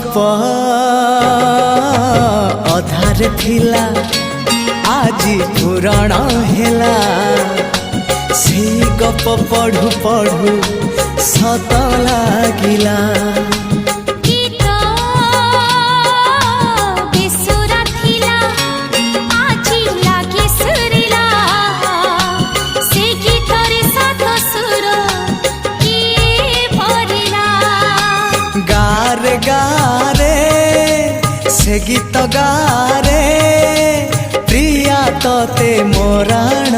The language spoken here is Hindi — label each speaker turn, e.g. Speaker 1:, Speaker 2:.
Speaker 1: गप अधार थिला आजी पुराण हेला से गप पढ़ु पढ़ु सत लागिला गारे गारे से गीत गारे प्रिया तोते मोराण